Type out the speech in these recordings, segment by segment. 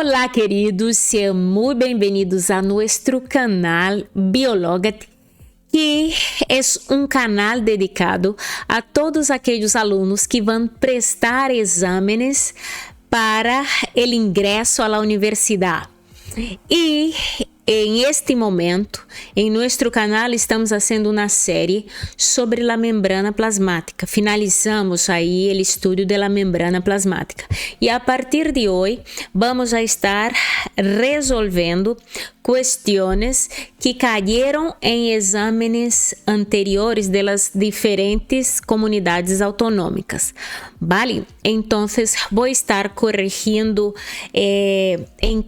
Olá, queridos, sejam muito bem-vindos a nosso canal Biológate, que é um canal dedicado a todos aqueles alunos que vão prestar exames para o ingresso à universidade. E em este momento, em nosso canal, estamos fazendo uma série sobre a membrana plasmática. Finalizamos aí o estudo da membrana plasmática. E a partir de hoje, vamos a estar resolvendo questões que cayeron em exames anteriores das diferentes comunidades autonômicas, ¿vale? Então, vou estar corrigindo em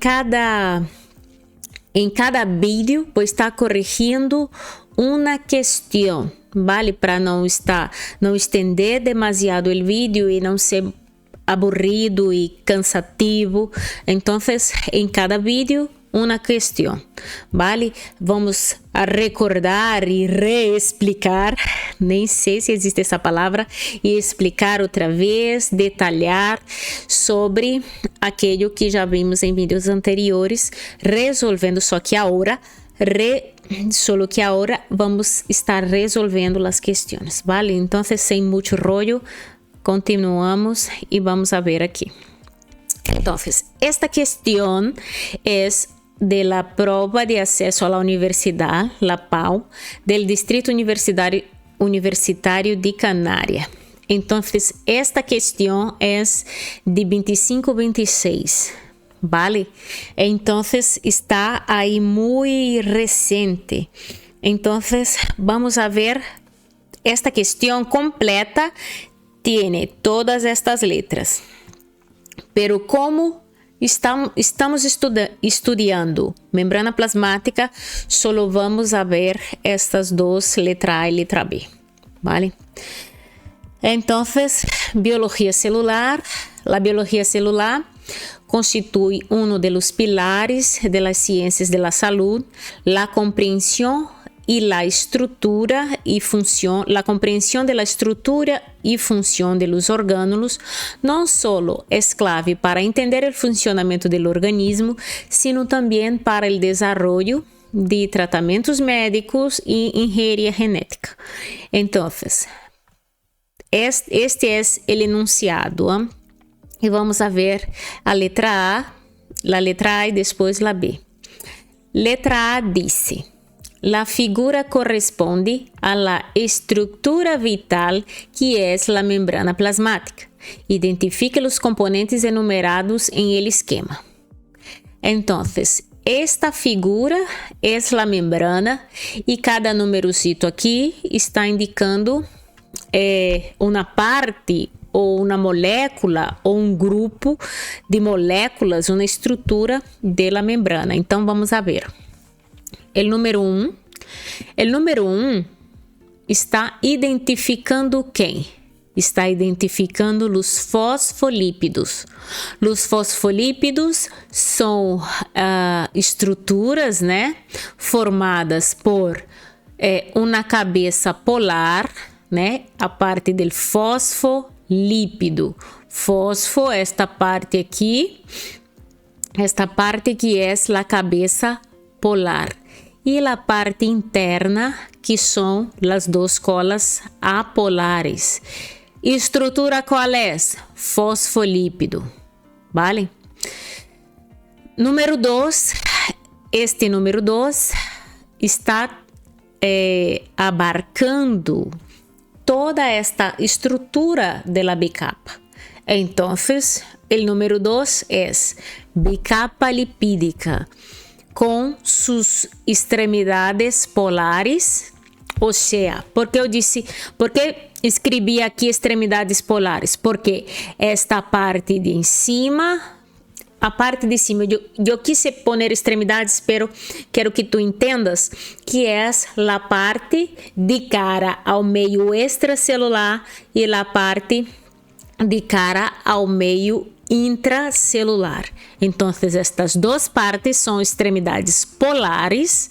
cada vídeo, vou estar corrigindo uma questão, ¿vale? Para não estender demasiado o vídeo e não ser aburrido e cansativo. Então, em cada vídeo, uma questão, ¿vale? Vamos a recordar e reexplicar, nem sei se existe essa palavra, e explicar outra vez, detalhar sobre aquilo que já vimos em vídeos anteriores, resolvendo, só que agora vamos estar resolvendo as questões, ¿vale? Então, sem muito rollo, continuamos e vamos a ver aqui. Então, esta questão é de la prova de acesso à universidade, la PAU, del Distrito Universitário de Canária. Então, esta questão é de 25-26, ¿vale? Então, está aí muito recente. Então, vamos a ver esta questão completa. Tiene todas estas letras. Pero como estamos estudando membrana plasmática, só vamos a ver estas duas, letra A e letra B, ¿vale? Então, biologia celular. A biologia celular constitui de los pilares de las ciências de la salud, la compreensão e la estrutura e função, la compreensão de la estrutura e função de los órganos, não solo é clave para entender o funcionamento do organismo, sino também para o desenvolvimento de tratamentos médicos e engenharia genética. Então, este é o enunciado, hein? E vamos a ver a letra A e depois a B. Letra A diz: la figura corresponde a la estructura vital que es la membrana plasmática. Identifique los componentes enumerados en el esquema. Entonces, esta figura es la membrana y cada numerocito aquí está indicando una parte ou uma molécula ou um grupo de moléculas, uma estrutura da membrana. Então, vamos a ver. O número 1. O número 1 está identificando quem? Está identificando os fosfolípidos. Os fosfolípidos são estruturas, né, formadas por uma cabeça polar, né, a parte do fosfolípido. Fosfo, esta parte aqui, esta parte que é a cabeça polar. E a parte interna, que são as duas colas apolares. Estrutura qual é? Fosfolípido, ¿vale? Número 2, este número 2 está abarcando toda esta estrutura da bicapa. Então, o número 2 é bicapa lipídica, com suas extremidades polares, ou seja, porque escrevi aqui extremidades polares? Porque esta parte de cima, a parte de cima, eu quis poner extremidades, pero quero que tu entendas que é a parte de cara ao meio extracelular e a parte de cara ao meio intracelular. Então, estas duas partes são extremidades polares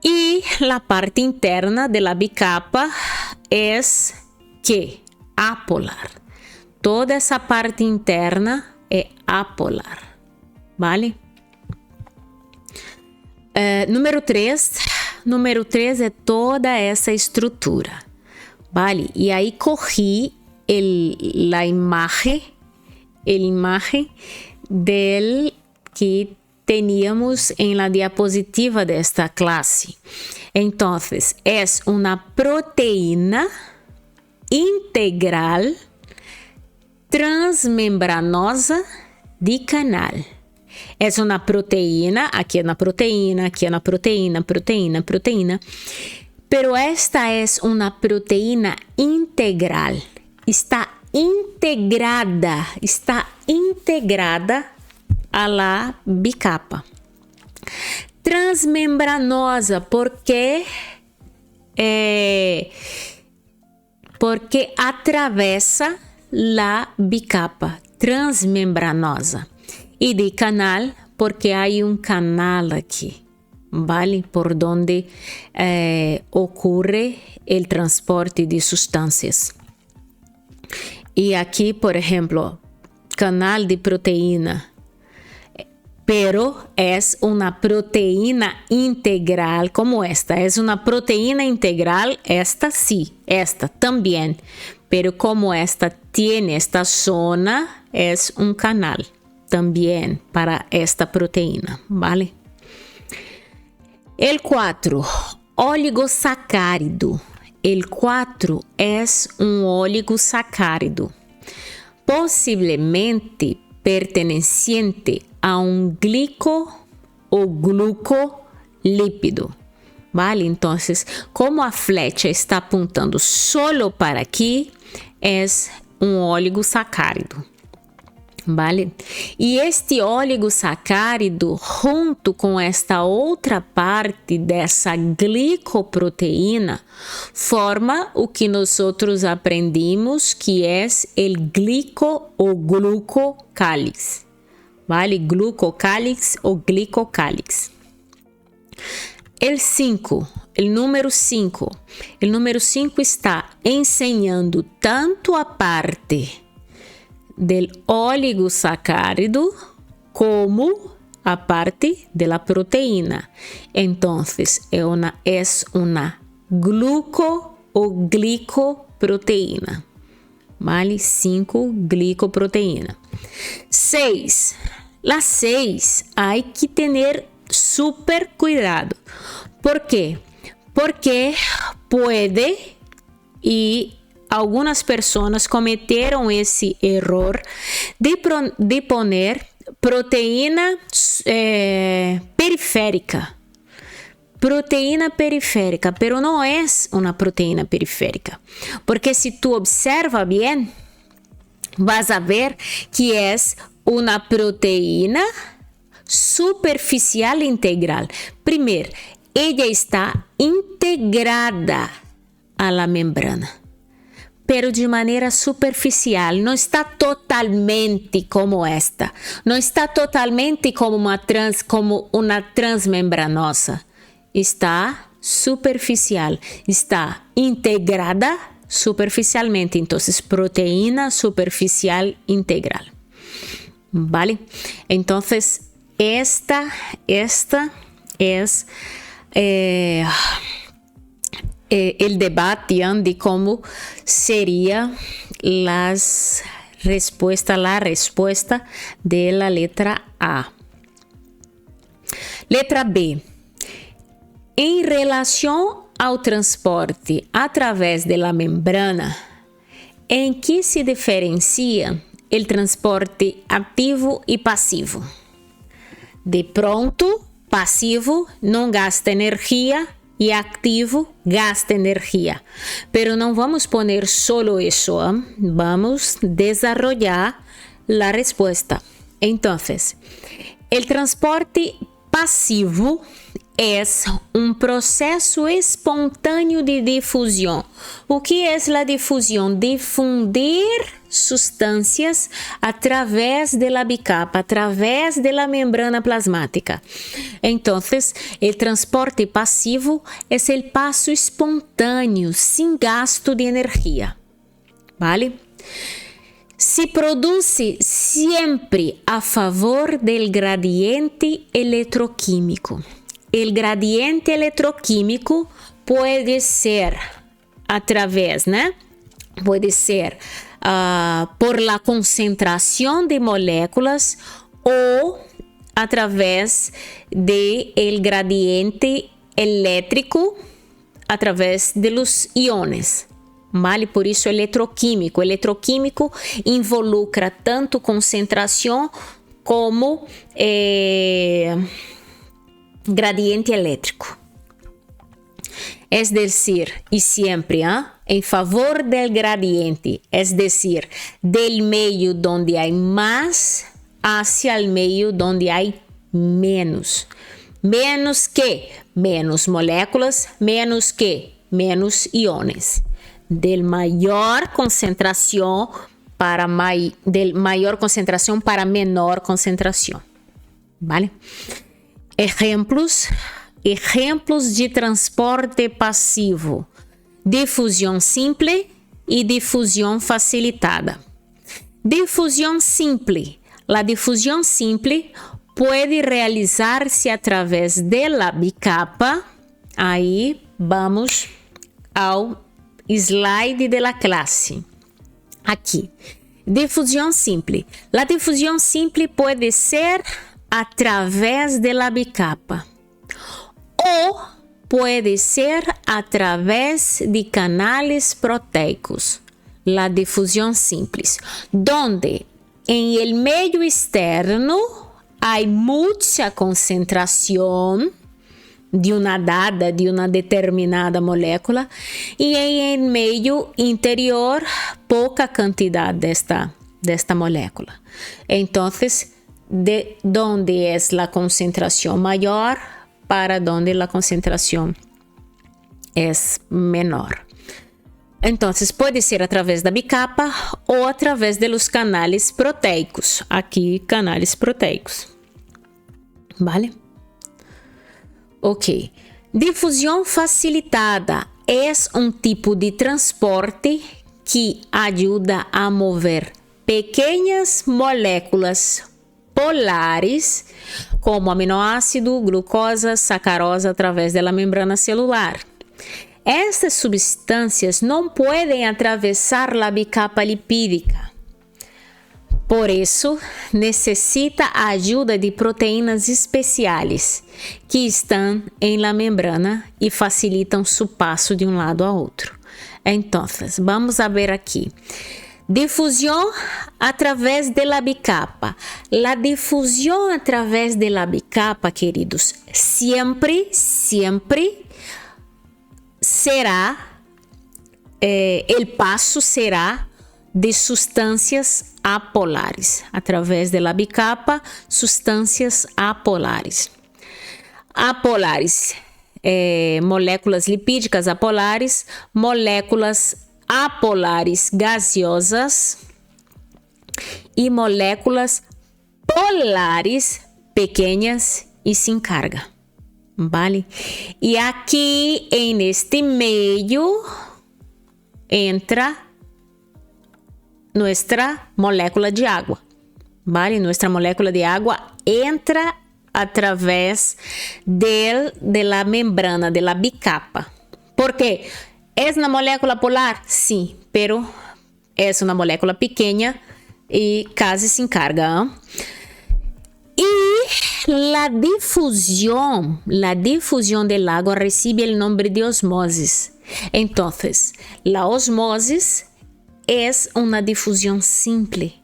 e a parte interna da bicapa é que apolar. Toda essa parte interna é apolar. ¿vale? Número 3. Número 3 é toda essa estrutura, ¿vale? E aí corri a imagem del que teníamos em la diapositiva desta classe. Então, é uma proteína integral transmembranosa de canal. É uma proteína, aqui é na proteína, aqui é na proteína, proteína. Pero esta é uma proteína integral. Está integrada a la bicapa. Transmembranosa, porque atravessa la bicapa. Transmembranosa. E de canal, porque há canal aqui, ¿vale? Por donde ocorre o transporte de substâncias. E aqui, por exemplo, canal de proteína. Pero é uma proteína integral como esta. É uma proteína integral, esta sim, esta também. Pero como esta tem esta zona, é canal também para esta proteína, ¿vale? El 4, oligosacárido. El 4 é oligosacárido, possivelmente perteneciente a glico ou glucolípido, ¿vale? Então, como a flecha está apontando solo para aqui, é oligosacárido, ¿vale? E este oligosacárido, junto com esta outra parte dessa glicoproteína, forma o que nós aprendimos, que é o glico ou glucocálix, ¿vale? Glucocálix ou glicocálix. El 5, o número 5. O número 5 está ensinando tanto a parte del oligosacárido como a parte de la proteína. Entonces, é uma gluco ou glicoproteína. ¿Vale? 5, glicoproteína. 6. La 6, hay que tener super cuidado. ¿Por quê? Porque pode e algumas pessoas cometeram esse erro de poner proteína periférica. Proteína periférica, pero não é uma proteína periférica. Porque se tu observa bem, vas a ver que é uma proteína superficial integral. Primeiro, ela está integrada à la membrana, pero de maneira superficial, não está totalmente como esta, não está totalmente como uma transmembranosa, está superficial, está integrada superficialmente, então proteína superficial integral, ¿vale? Então esta es el debate de cómo sería la respuesta de la letra A. Letra B. Em relação ao transporte através de la membrana, em que se diferencia o transporte ativo e passivo? De pronto, passivo não gasta energia e ativo gasta energia. Pero não vamos poner solo isso, vamos desarrollar a resposta. Então, o transporte passivo é processo espontâneo de difusão. O que é a difusão? Difundir substâncias através da bicapa, através da membrana plasmática. Então, o transporte passivo é o passo espontâneo, sem gasto de energia. ¿Vale? se produce siempre a favor del gradiente electroquímico. El gradiente electroquímico puede ser a través, ¿no? Puede ser por la concentración de moléculas o a través del gradiente elétrico, a través de los iones. Vale? Por isso, eletroquímico. Eletroquímico involucra tanto concentração como gradiente elétrico. Es decir, y siempre en favor del gradiente, es decir, del medio donde hay más hacia el medio donde hay menos. Menos que menos moléculas, menos que menos iones. Del mayor concentración para mayor concentración para menor concentración. ¿Vale? Ejemplos de transporte passivo: difusão simple e difusão facilitada. Difusão simple. La difusão simple pode realizar-se através de la bicapa. Aí vamos ao slide de la classe. Aqui. Difusão simple. La difusão simple pode ser através de la bicapa. O pode ser através de canales proteicos, la difusão simples, donde en el medio externo hay mucha concentración de una determinada molécula y en el medio interior poca cantidad de esta molécula. Entonces, de donde es la concentración mayor para donde la concentración es menor. Entonces, puede ser a través da bicapa ou a través de los canales proteicos. Aqui, canales proteicos. Vale? Ok. Difusão facilitada é tipo de transporte que ajuda a mover pequenas moléculas polares, como aminoácido, glucosa, sacarosa, através da membrana celular. Estas substâncias não podem atravessar a bicapa lipídica. Por isso, necessita a ajuda de proteínas especiais que estão em la membrana e facilitam su passo de um lado a outro. Então, vamos a ver aqui. Difusão através de la bicapa. La difusão através de la bicapa, queridos, sempre será, el passo será de substâncias apolares. Através de la bicapa, substâncias apolares. Apolares, moléculas lipídicas apolares, moléculas apolares gaseosas e moléculas polares pequenas e sem carga. Vale? E aqui, neste meio, entra nuestra molécula de água. Vale? Nuestra molécula de água entra através de la membrana, de la bicapa. ¿Por quê? ¿Es una molécula polar? Sí, pero es una molécula pequeña y casi sin carga. Y la difusión del agua recibe el nombre de osmosis. Entonces, la osmosis es una difusión simple.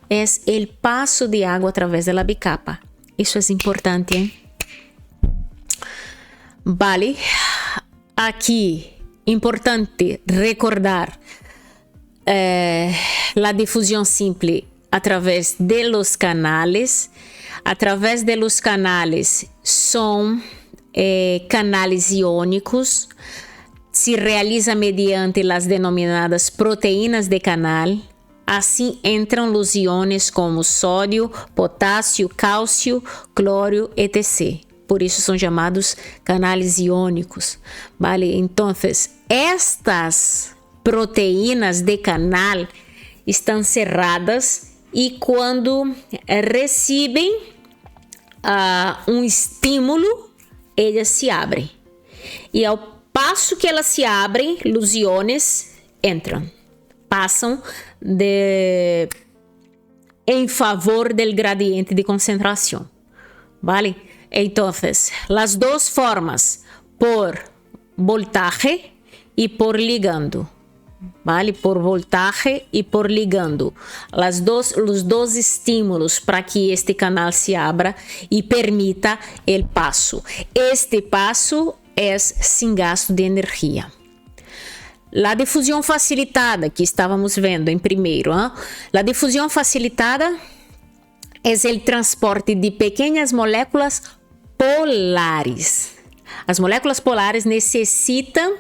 Es el paso de agua a través de la bicapa. Eso es importante, ¿eh? Vale. Aquí, importante recordar la difusión simple a través de los canales. A través de los canales son canales iónicos. Se realiza mediante las denominadas proteínas de canal. Assim entram os iones como sódio, potássio, cálcio, cloro, etc. Por isso são chamados canais iônicos, vale? Então, estas proteínas de canal estão cerradas e quando recebem um estímulo, elas se abrem. E ao passo que elas se abrem, os íons entram, passam em favor do gradiente de concentração, ¿vale? Então, as duas formas, por voltaje e por ligando, ¿vale? Por voltaje e por ligando. Os dois estímulos para que este canal se abra e permita o passo. Este passo é sem gasto de energia. A difusão facilitada, que estávamos vendo em primeiro, a difusão facilitada é o transporte de pequenas moléculas polares. As moléculas polares necessitam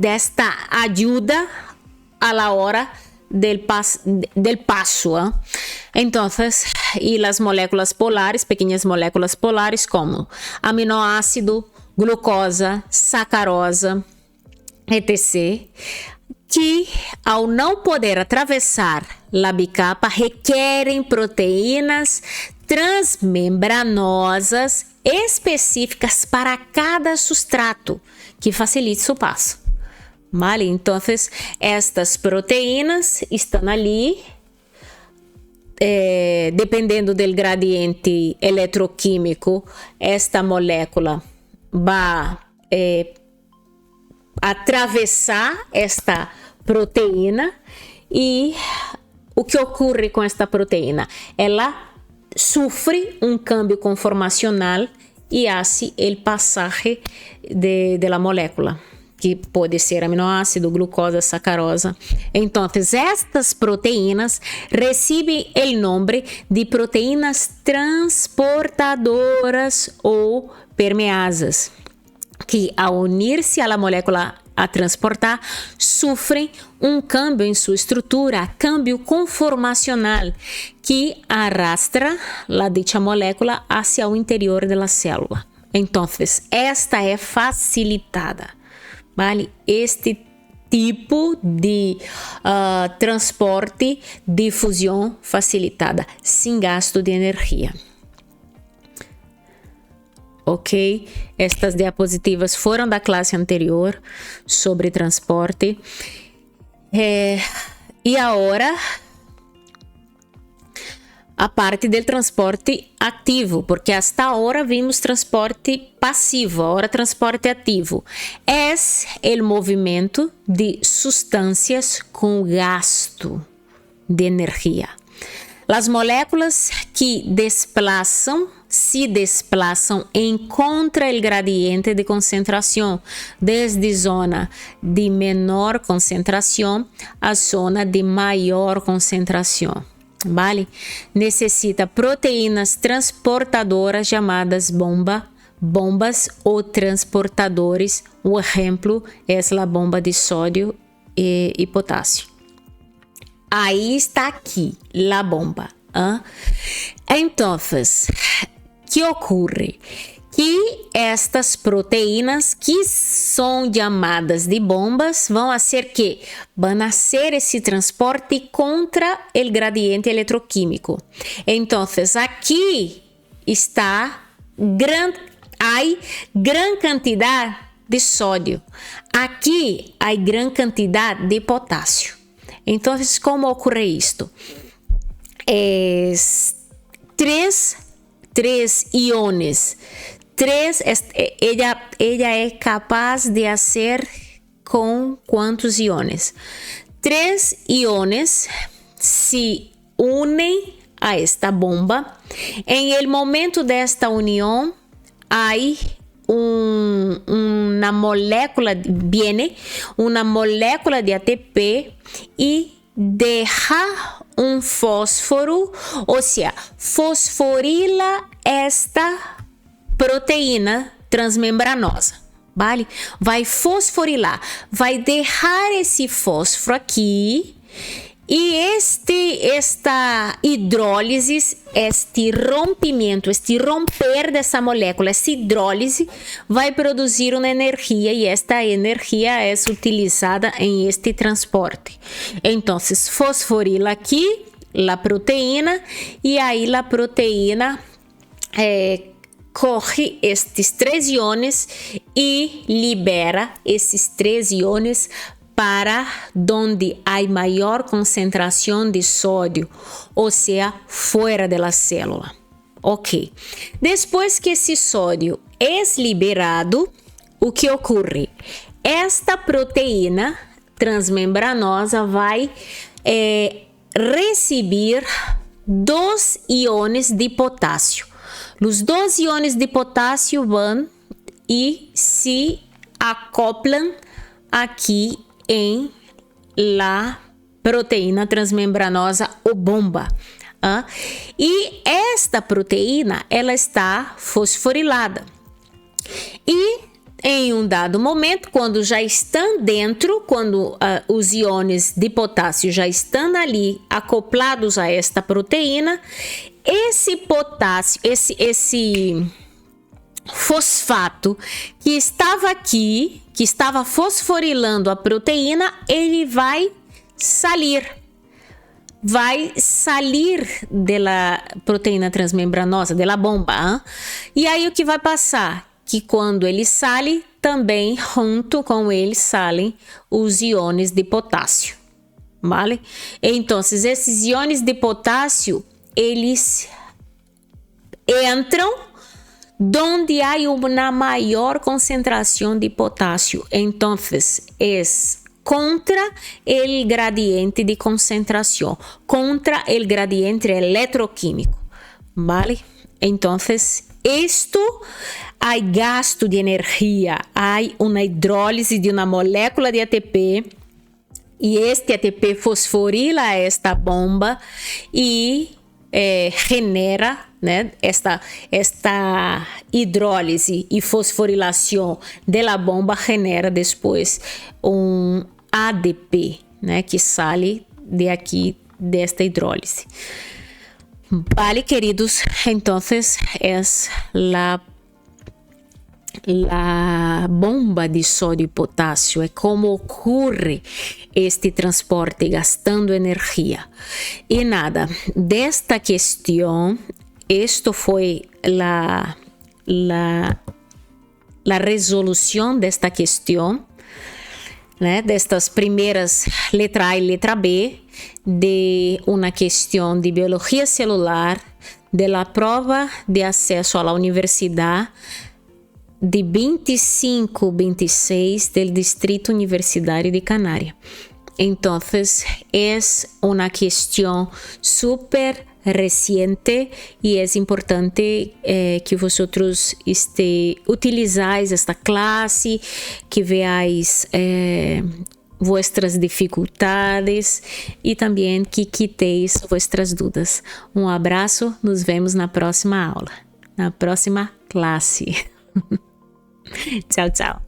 desta ajuda a la hora del passo. Então, e as moléculas polares, pequenas moléculas polares como aminoácido, glucosa, sacarosa, etc., que ao não poder atravessar a bicapa requerem proteínas transmembranosas específicas para cada substrato que facilite seu passo. Vale? Então, estas proteínas estão ali, dependendo do gradiente eletroquímico, esta molécula vai atravessar esta proteína. E o que ocorre com esta proteína? Ela sofre um câmbio conformacional e hace o passagem de la molécula, que pode ser aminoácido, glucosa, sacarosa. Então, estas proteínas recebem o nome de proteínas transportadoras ou permeasas, que ao unir-se à molécula a transportar, sofrem um câmbio em sua estrutura, câmbio conformacional, que arrastra a dicha molécula hacia o interior da célula. Então, esta é facilitada, vale? Este tipo de transporte, difusão facilitada, sem gasto de energia. Ok? Estas diapositivas foram da classe anterior sobre transporte. E agora a parte do transporte ativo, porque hasta agora vimos transporte passivo, agora transporte ativo. É o movimento de substâncias com gasto de energia. As moléculas que se desplaçam encontra o gradiente de concentração desde zona de menor concentração a zona de maior concentração, vale? Necessita proteínas transportadoras chamadas bombas ou transportadores. O exemplo é a bomba de sódio e potássio. Aí está aqui a bomba. Então, que ocorre? Que estas proteínas que são chamadas de bombas vão fazer que? Vão fazer esse transporte contra o gradiente eletroquímico. Então, aqui está gran quantidade de sódio. Aqui há gran quantidade de potássio. Então, como ocorre isto? Três íons. Ela é capaz de fazer com quantos íons? 3 íons se unem a esta bomba. Em el momento desta união, há uma molécula de ATP e deixa um fósforo, ou seja, fosforila esta proteína transmembranosa, vale? Vai fosforilar, vai deixar esse fósforo aqui E esta hidrólise, este rompimento, este romper dessa molécula, esta hidrólise vai produzir uma energia e esta energia é utilizada em este transporte. Então, fosforila aqui a proteína e aí a proteína corre estes 3 íons e libera esses 3 íons para onde há maior concentração de sódio, ou seja, fora da célula. Ok. Depois que esse sódio é liberado, o que ocorre? Esta proteína transmembranosa vai receber 2 íons de potássio. Os 2 íons de potássio vão e se acoplam aqui em la proteína transmembranosa ou bomba. E esta proteína ela está fosforilada. E em um dado momento, quando já estão dentro, quando os íons de potássio já estão ali acoplados a esta proteína, esse potássio, esse fosfato que estava aqui, que estava fosforilando a proteína, ele vai sair da proteína transmembranosa, da bomba. E aí o que vai passar? Que quando ele sai, também junto com ele saem os íons de potássio, vale? Então, esses íons de potássio, eles entram onde há uma maior concentração de potássio. Então, é contra o gradiente de concentração, contra o gradiente eletroquímico, vale? Então, isto há gasto de energia, há uma hidrólise de uma molécula de ATP e este ATP fosforila esta bomba e genera, né, esta hidrólise e fosforilação da bomba genera depois ADP, né, que sai de aqui desta hidrólise. Vale, queridos, entonces es la bomba de sódio e potássio, é como ocorre este transporte gastando energia. E nada, desta questão, isto foi la resolução desta questão, né, destas primeiras letra A e letra B, de uma questão de biologia celular, de la prova de acesso à universidade de 25-26 do Distrito Universitário de Canária. Então, é uma questão super reciente e é importante que vosotros utilizais esta classe, que veáis vuestras dificuldades e também que quitéis vuestras dúvidas. Um abraço, nos vemos na próxima aula, na próxima classe. Tchau, tchau.